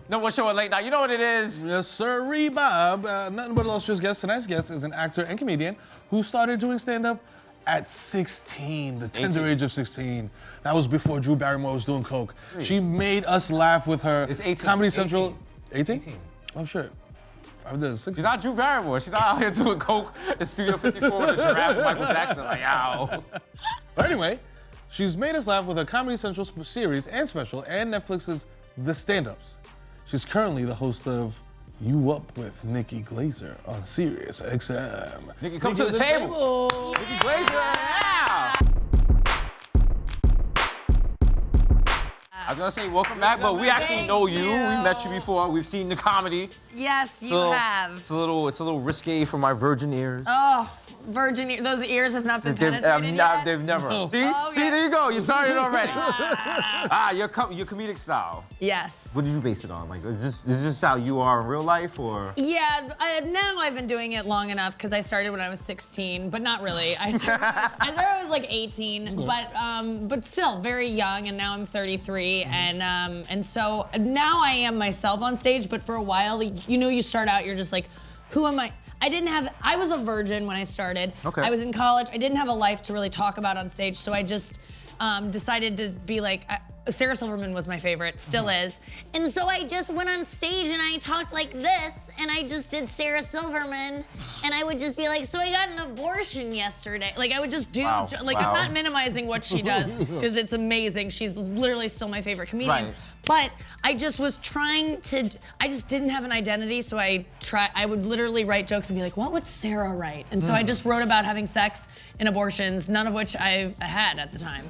No more show at late night. You know what it is? Yes, sir, Bob. Nothing but illustrious guest. Tonight's guest is an actor and comedian who started doing stand-up at 16, the tender age of 16. That was before Drew Barrymore was doing coke. She made us laugh with her It's 18. Comedy Central. 18? 18. Oh, shit. I did 16. She's not Drew Barrymore. She's not out here doing coke in Studio 54 with a giraffe and Michael Jackson. Like, ow. But anyway, she's made us laugh with her Comedy Central series and special and Netflix's The Stand-Ups. She's currently the host of You Up with Nikki Glaser on Sirius XM. Nikki, come to the table. Nikki Glaser. Yeah. I was gonna say welcome back, but we actually know you. We met you before. We've seen the comedy. Yes, you So have. It's a little risque for my virgin ears. Oh, virgin ears. Those ears have not been penetrated yet? They've never. See? Oh, See, okay. there you go. You started already. Your comedic style. Yes. What did you base it on? Like, is this how you are in real life, or? Yeah, now I've been doing it long enough because I started when I was 16, but not really. I started when I was like 18, but still very young, and now I'm 33, and so now I am myself on stage, but for a while, you start out, you're just like, who am I? I was a virgin when I started. Okay. I was in college. I didn't have a life to really talk about on stage, so I just decided to be like, Sarah Silverman was my favorite, still is. And so I just went on stage and I talked like this, and I just did Sarah Silverman, and I would just be like, so I got an abortion yesterday. Like I would just do, Wow. I'm not minimizing what she does, because it's amazing. She's literally still my favorite comedian. Right. But I just was I just didn't have an identity, so I would literally write jokes and be like, what would Sarah write? And so I just wrote about having sex and abortions, none of which I had at the time.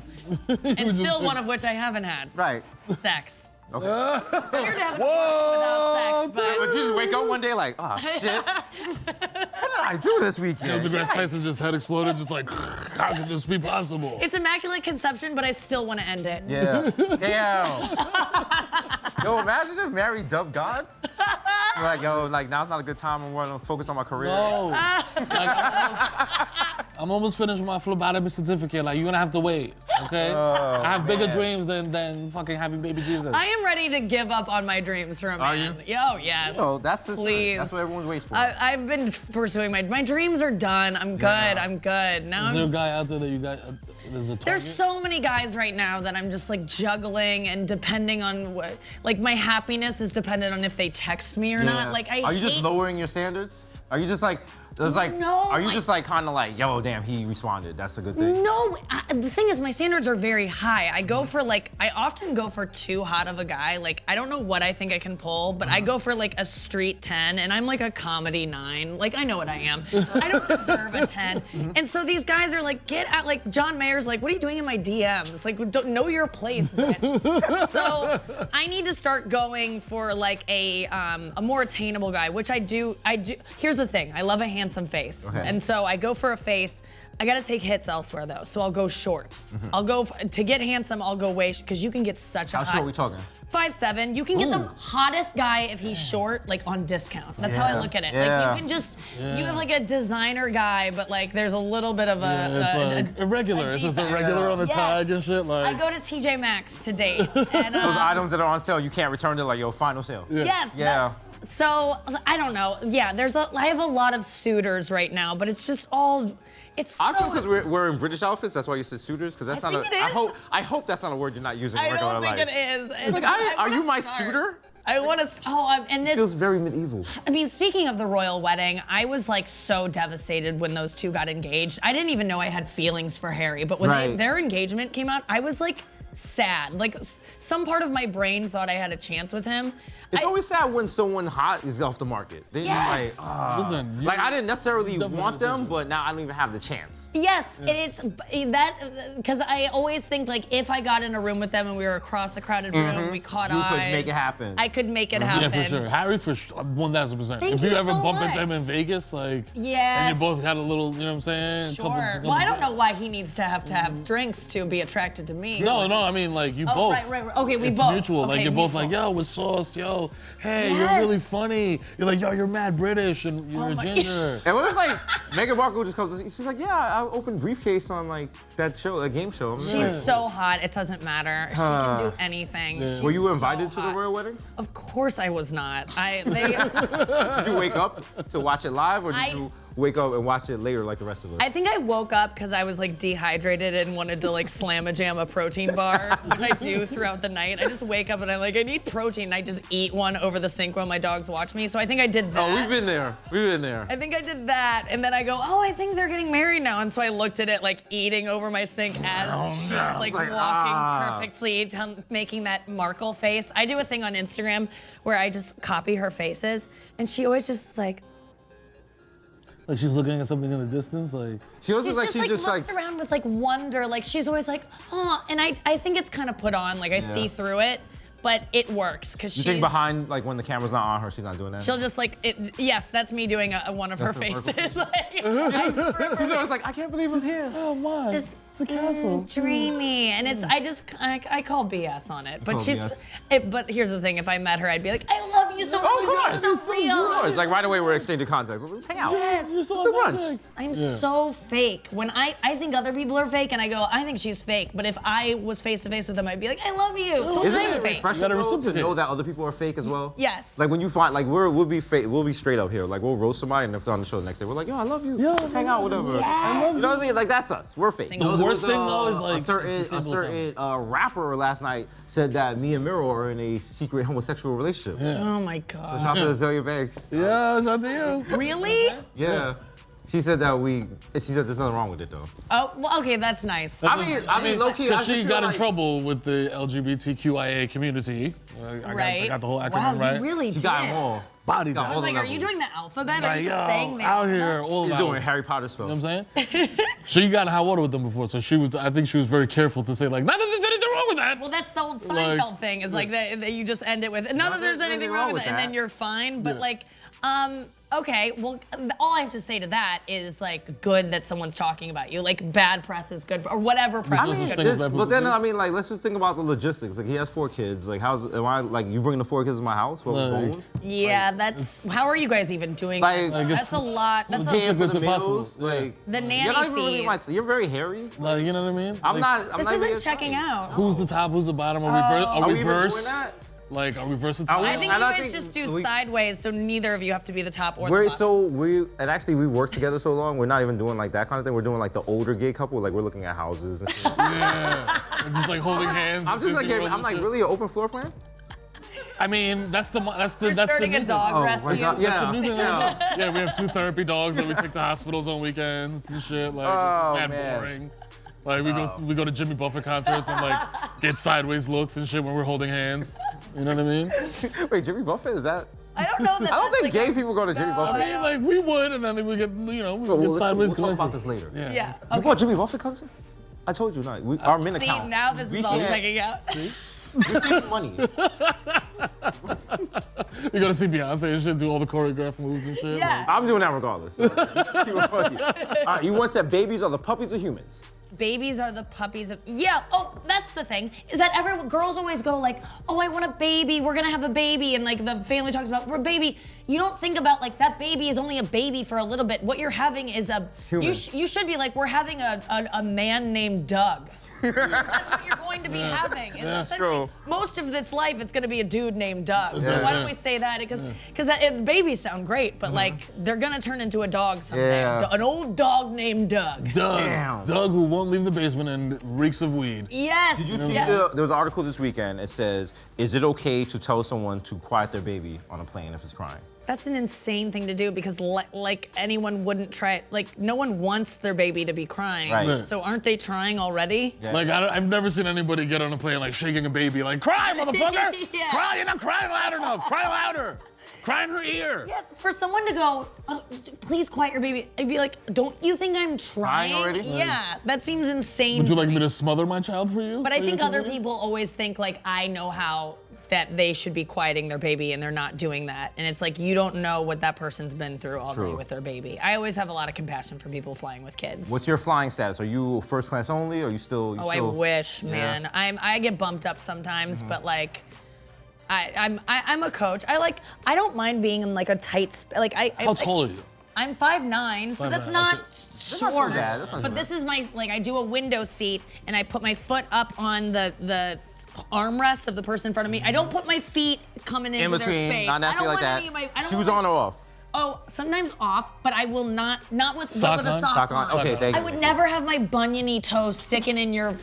And still one of which I haven't had. Right. Sex. Okay. It's weird to have an abortion without sex, But you just wake up one day like, oh shit. What did I do this weekend? Neil deGrasse Tyson's just head exploded, just like, how could this be possible? it's immaculate conception, but I still want to end it. Yeah. Damn. Yo, imagine if Mary dubbed God. You're like, yo, like now's not a good time. I want to focus on my career. No. I'm almost finished with my phlebotomy certificate. Like, you're gonna have to wait, okay? Oh, I have bigger man. dreams than fucking having baby Jesus. I am ready to give up on my dreams for a Are man. you? Oh, yes. Yo, that's just Please. That's what everyone's waiting for. I've been pursuing my dreams are done. I'm good. I'm good. Now Is I'm there a just, guy out there that you got, there's a target? there's so many guys right now that I'm just like juggling, and depending on what, like my happiness is dependent on if they text me or not. Like Are you just hate- lowering your standards? Are you just like, there's like, No, are you like- just like kind of like, yo, damn, he responded. That's a good thing. No, the thing is, my standards are very high. I often go for too hot of a guy. Like, I don't know what I think I can pull, but I go for like a street 10, and I'm like a comedy 9. Like, I know what I am. I don't deserve a 10. And so these guys are like, get out. Like, John Mayer's like, what are you doing in my DMs? Like, don't know your place, bitch. So I need to start going for like a more attainable guy, which I do. Here's the thing. I love a handsome face. Okay. And so I go for a face. I gotta take hits elsewhere though, so I'll go short. I'll go, to get handsome, I'll go way, because you can get such a How hot. short are we talking? 5'7". You can get the hottest guy if he's short, like on discount. That's how I look at it. Yeah. Like you can just, you have like a designer guy, but like there's a little bit of It's like irregular. It's just defect. irregular on the Yes. tag and shit. Like, I go to TJ Maxx to date. And, Those items that are on sale, you can't return. They're like, yo, final sale. Yes. Yeah. So I don't know. Yeah, I have a lot of suitors right now, but it's just all. It's so. I feel because we're in British outfits, that's why you said suitors, because that's I not think a. it is. I hope that's not a word you're not using in I regular don't think life. it is. Like, I are you wanna my start. suitor? I want to. And this Feels very medieval. I mean, speaking of the royal wedding, I was like so devastated when those two got engaged. I didn't even know I had feelings for Harry, but when Right. their engagement came out, I was like sad. Like some part of my brain thought I had a chance with him. It's always sad when someone hot is off the market. They're Yes. just like, listen, you- like I didn't necessarily Definitely want them, different. but now I don't even have the chance. Yes, and it's that because I always think like if I got in a room with them and we were across a crowded room, we caught You eyes. could make it happen. I could make it yeah, happen. for sure. Harry, for sure, 1,000%. Thank If you you ever so bump into much. him in Vegas, like, Yes. and you both had a little, you know what I'm saying? Sure. Well, I don't know why he needs to have drinks to be attracted to me. No, No, I mean like you Oh, both. right. Okay, we it's both. mutual. Okay, Like you're both mutual. like, yo, with sauce, yo, hey, you're Yes. really funny. You're like, yo, you're mad British and you're a my- ginger. And what if like Meghan Markle just comes? She's like, yeah, I opened briefcase on like that show, a game show. She's so hot, it doesn't matter. She can do anything. She's Were you so invited to the hot. royal wedding? Of course I was not. Did you wake up to watch it live, or did I- you wake up and watch it later like the rest of us? I think I woke up because I was like dehydrated and wanted to like slam a jam a protein bar, which I do throughout the night. I just wake up and I'm like, I need protein. And I just eat one over the sink while my dogs watch me. So I think I did that. Oh, we've been there. We've been there. I think I did that, and then I go, oh, I think they're getting married now, and so I looked at it like eating over my sink as she's like Like, walking perfectly, making that Markle face. I do a thing on Instagram where I just copy her faces, and she always just like, Like she's looking at something in the distance, like. She looks like she's just looks like. around with like wonder, like she's always like, oh, and I think it's kind of put on, like I see through it, but it works because You she's. think behind, like when the camera's not on her, she's not doing that? She'll just like, yes, that's me doing one of her That's the faces. She's always like, I can't believe I'm here. Oh my. Just it's a castle. dreamy, and it's I call BS on it, but call she's BS. but here's the thing: if I met her, I'd be like, I love you so much, Oh, of course. you're so real. It's like right away we're exchanging contacts. Let's hang out. Yes. You're so Good authentic. brunch. I'm so fake. When I think other people are fake, and I go, I think she's fake. But if I was face to face with them, I'd be like, I love you. So Isn't I'm it fake. refreshing gotta though, to reciprocate. know that other people are fake as well? Yes. Like when you find, like we'll be fake, we'll be straight up here. Like we'll roast somebody, and if they're on the show the next day, we're like, yo, I love you. Yo, Let's hang out, whatever. Yes. You know what I'm saying? Like that's us. We're fake. The There worst was, thing, though, is, like, a certain rapper last night said that me and Mero are in a secret homosexual relationship. Oh my god. Shout out to Azalea Banks. Yeah, shout out to you. Really? Yeah. She said that she said there's nothing wrong with it though. Oh, well, okay, that's nice. I mean, low key, I Because just she feel got in like- trouble with the LGBTQIA community. I Right. got the whole acronym wow, right. you really She did. got them all. Body got that. I was all like, the are you levels. doing the alphabet? Are Like, you yo, just saying the out alphabet? here, all He's of doing that. Harry Potter spell. You know what I'm saying? She got in hot water with them before, so I think she was very careful to say like, not that there's anything wrong with that. Well, that's the old Seinfeld thing, is like that you just end it with, not that there's anything wrong with it, and then you're fine, but like, okay, well, all I have to say to that is like, good that someone's talking about you. Like, bad press is good, or whatever press I is mean, good. this- But then I mean, like, let's just think about the logistics. Like, he has 4 kids. Like, am I like you bringing the 4 kids to my house? What we're Like- going? Yeah, that's, how are you guys even doing Like- this? Like, it's- That's a lot, that's Logistically, a, Paying for the it's impossible. meals, like the nanny you're not even really fees. my. You're very hairy. Like, you know what I mean? I'm Like, not. I'm This not even isn't checking excited. out. Who's the top? Who's the bottom? Are Are we we even reverse? doing that? Like, are we versatile? Are we- I think And you I guys think just do we- sideways, so neither of you have to be the top or the We're bottom. we work together so long. We're not even doing like that kind of thing. We're doing like the older gay couple. Like we're looking at houses. And shit. Yeah. Just like holding hands. I'm just like, 50-year-olds I'm and like, shit. really an open floor plan? I mean, that's the We're that's starting the a new dog Oh, rescue. my God. Thing. That's Yeah. the new thing. Yeah. Yeah, we have 2 therapy dogs that we take to hospitals on weekends and shit. Like, Oh, mad man. boring. Like we go to Jimmy Buffett concerts and like get sideways looks and shit when we're holding hands. You know what I mean? Wait, Jimmy Buffett is that? I don't know that. I don't that's think like gay people go to Jimmy I Buffett. mean, like we would, and then we get we Well, get let's sideways we'll talk about glances. this later. Yeah. Yeah. You Okay. bought Jimmy Buffett concert? I told you not. Our men See, account. now this We is all can't- checking out. We're saving money. We go to see Beyonce and shit, do all the choreographed moves and shit. Yeah. I'm doing that regardless. So, all right, you once said babies are the puppies of humans. Babies are the puppies of, yeah, oh, that's the thing, is that girls always go like, oh, I want a baby, we're gonna have a baby, and like the family talks about, we're a baby. You don't think about like, that baby is only a baby for a little bit. What you're having is Human. you should be like, we're having a man named Doug. That's what you're going to be having. It's essentially, true. most of its life, it's going to be a dude named Doug. So why don't we say that? Because babies sound great, but like they're going to turn into a dog someday. Yeah. An old dog named Doug. Doug, Damn. Doug who won't leave the basement and reeks of weed. Yes. Did you see yes. there was an article this weekend. It says, is it okay to tell someone to quiet their baby on a plane if it's crying? That's an insane thing to do because like anyone wouldn't try it. Like no one wants their baby to be crying. Right. Right. So aren't they trying already? Yeah. Like I've never seen anybody get on a plane like shaking a baby, like cry, motherfucker, Yeah. cry, you're not crying loud enough, cry louder, cry in her ear. Yeah, for someone to go, oh, please quiet your baby. I'd be like, don't you think I'm trying? already? Yeah, that seems insane. Would you to like me. me to smother my child for you? But I For think your other convenience? people always think like I know how that they should be quieting their baby and they're not doing that. And it's like, you don't know what that person's been through all day with their baby. I always have a lot of compassion for people flying with kids. What's your flying status? Are you first class only, or are you still? I wish, man. I get bumped up sometimes, but like, I'm a coach. I don't mind being in like a tight How tall are you? I'm 5'9", so that's not short. But this is my, I do a window seat and I put my foot up on the armrest of the person in front of me. I don't put my feet coming into their space. Not nasty like that. Shoes on or off? Oh, sometimes off, but I will not with a Sock sock on. Okay, thank you. I would never have my buniony toe sticking in your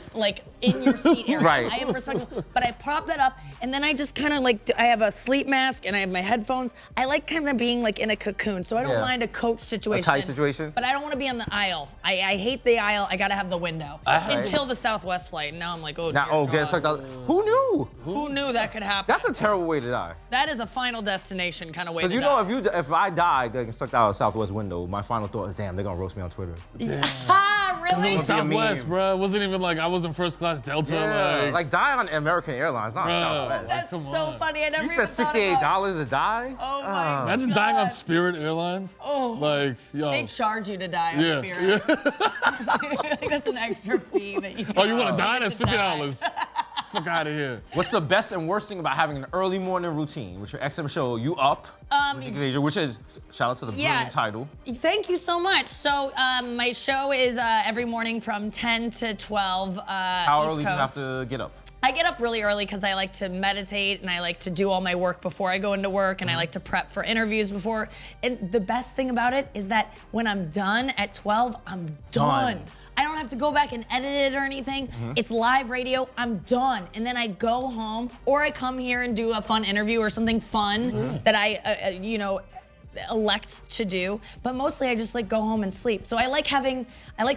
seat area. Right. I am respectful, but I prop that up, and then I just kind of I have a sleep mask and I have my headphones. I like kind of being like in a cocoon, so I don't mind a coach situation. A tight situation? But I don't want to be on the aisle. I hate the aisle. I gotta have the window until the Southwest flight. And now I'm like, Get sucked out. Who knew? Who knew that could happen? That's a terrible way to die. That is a Final Destination kind of way to die. Because you know, if I die getting sucked out of a Southwest window, my final thought is, damn, they're gonna roast me on Twitter. Really? It was Southwest, bro. It wasn't even like I was in first class Delta. Yeah, like die on American Airlines, not Southwest. That's so funny. I never You even spent thought about $68 to die? Oh my Imagine dying on Spirit Airlines. Oh. Like, yo. They charge you to die on Spirit. I think that's an extra fee that you Oh, you want to die? That's to die. $50. Fuck out of here. What's the best and worst thing about having an early morning routine? Which your XM show, You Up, with Nikki Glaser, which is, shout out to the brilliant title. Thank you so much. So my show is every morning from 10 to 12 How East early do you Coast. have to get up? I get up really early because I like to meditate and I like to do all my work before I go into work and I like to prep for interviews before. And the best thing about it is that when I'm done at 12, I'm done. I don't have to go back and edit it or anything. It's live radio, I'm done. And then I go home or I come here and do a fun interview or something fun that I, elect to do. But mostly I just go home and sleep. So I like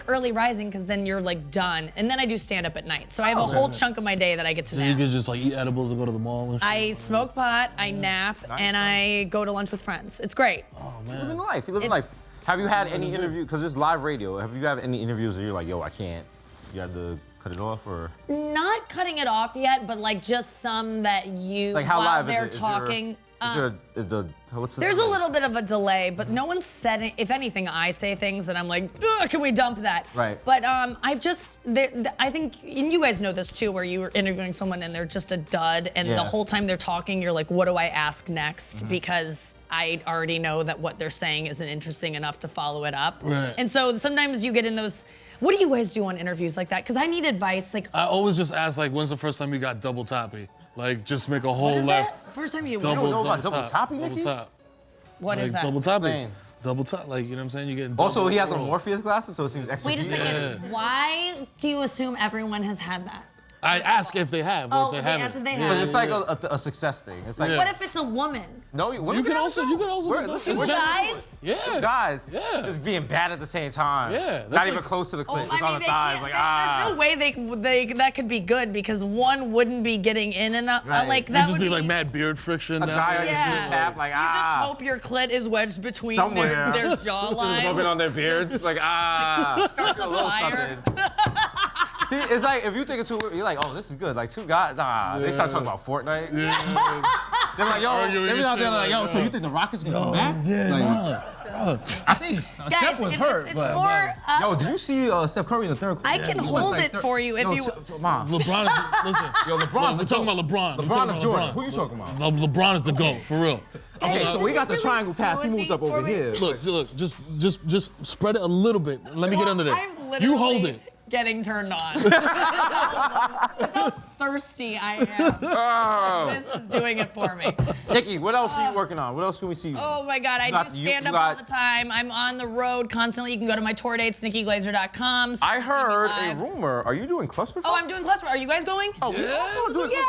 early rising because then you're done. And then I do stand up at night. So I have a whole chunk of my day that I get to So nap. you could just eat edibles and go to the mall and shit? I smoke pot, I nap, and I go to lunch with friends. It's great. Oh, You man. live in life. You live in life. Have you had any interview, because it's live radio, have you had any interviews where you're like, yo, I can't, you had to cut it off, or? Not cutting it off yet, but just some that you, Like how while live they're is it? talking. What's the There's a little bit of a delay, but no one said it. If anything, I say things and I'm like, ugh, can we dump that? Right. But I think, and you guys know this too, where you were interviewing someone and they're just a dud, and the whole time they're talking, you're like, what do I ask next? Because I already know that what they're saying isn't interesting enough to follow it up. Right. And so sometimes you get in those, what do you guys do on interviews like that? Because I need advice. I always just ask, when's the first time you got double toppy? Just make a whole what is left. that? First time you don't know about double toppy, Double Nikki? top. What is that? Double toppy. Explain. Double top, you know what I'm saying? You get Also, he has on Morpheus glasses, so it seems extra Wait a deep. second. Why do you assume everyone has had that? I ask if they have, or if they haven't. ask if they But have. it's like a success thing. It's like, What if it's a woman? no, You can also Listen, it's Guys? Yeah. guys, Yeah. just being bad at the same time. Yeah, that's Not even like- close to the clit, I just on mean, the they thighs, can't. There's no way that could be good because one wouldn't be getting in enough. Right. Like It'd that just would be mad beard friction. A guy on Yeah. his tap, You just hope your clit is wedged between Somewhere. their jawlines. rubbing on their beards. It's like, Starts a little fire. something. See, it's like if you think of two, you're like, oh, this is good. Like two guys, they start talking about Fortnite. They're like, yo, they be out there like, yo, so you think the Rockets gonna come back? I think Steph was hurt. It's more. Yo, did you see Steph Curry in the third quarter? I can hold it for you if you. Mom. LeBron is, listen. Yo, LeBron's We're talking about LeBron. We're LeBron talking of about Jordan. LeBron. Who you talking about? LeBron is the GOAT, for real. Okay, so we got the really triangle pass. He doing moves up me over for me? here. Look, just spread it a little bit. Let me get under there. I'm literally You hold it. getting turned on. That's how thirsty I am. Oh. This is doing it for me. Nikki, what else are you working on? What else can we see? Oh my God, I do stand up all the time. I'm on the road constantly. You can go to my tour dates, nikkiglaser.com. I heard a rumor. Are you doing Cluster Fest? Oh, I'm doing Cluster. Are you guys going? Oh, we also doing Cluster Fest.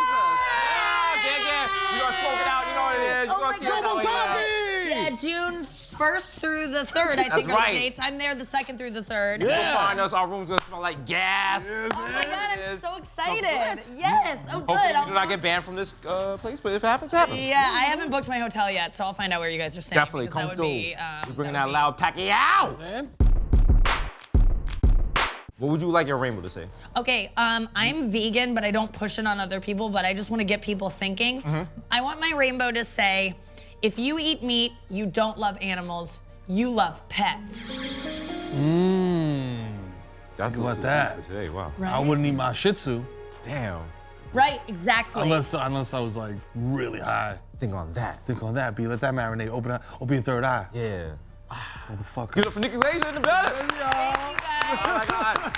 Yeah. We gonna smoke it out. You know what it is. You Oh gonna my see God. us out Double here. Yeah, June 1st through the 3rd, I think are right. the dates. I'm there the 2nd through the 3rd. You'll find us. Our room's gonna smell like gas. Oh my God, I'm so excited. Congrats. Yes. Oh, good. Hopefully we do not get banned from this place, but if it happens, it happens. Yeah, I haven't booked my hotel yet, so I'll find out where you guys are staying. Definitely, because come that would through. be, We're bringing that that loud Pacquiao. Man. What would you like your rainbow to say? Okay, I'm vegan, but I don't push it on other people, but I just want to get people thinking. I want my rainbow to say, if you eat meat, you don't love animals, you love pets. That's Think about that. for today. Wow. Right? I wouldn't eat my Shih Tzu Right, exactly. unless I was like really high. Think on that. Think on that, B. Let that marinate. Open your third eye. Yeah. Motherfucker. Give it up for Nikki Glaser in the building. Thank you guys. Oh my God.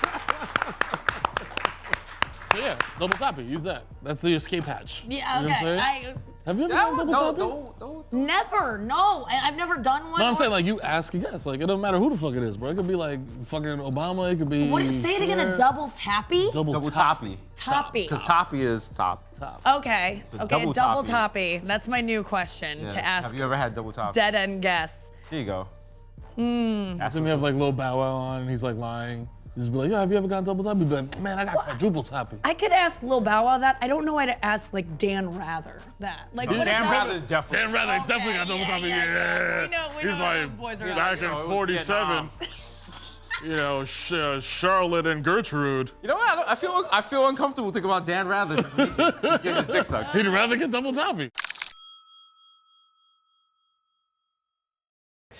So yeah, double toppy. Use that. That's the escape hatch. Yeah, You know what I'm okay. saying? Have you ever done double toppy? Don't. Never, no. I've never done one. No, I'm saying like you ask a guess. Like it doesn't matter who the fuck it is, bro. It could be like fucking Obama. It could be. What is, say it again, a double tappy? Double toppy. Toppy. Because toppy is top. Okay, a okay, double double toppy. toppy. That's my new question Yeah. to ask Have you ever had double toppy? dead end guess. Here you go. Ask him, you have like Lil Bow Wow on, and he's like lying. Just be like, yo, have you ever gotten double toppy? Be like, man, I got quadruple toppy. I could ask Lil Bow Wow that. I don't know how to ask like Dan Rather that. Like what if Dan that Rather was- is definitely. Dan Rather Okay, definitely got double yeah, toppy. yeah, Yeah. We know He's how like, those boys are back like. in it was 47, you know, Charlotte and Gertrude. You know what? I feel uncomfortable thinking about Dan Rather getting his dick sucked. He'd rather get double toppy.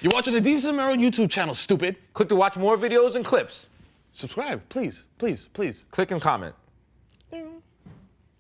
You're watching the Desus and Mero YouTube channel, stupid. Click to watch more videos and clips. Subscribe, please, please, please. Click and comment.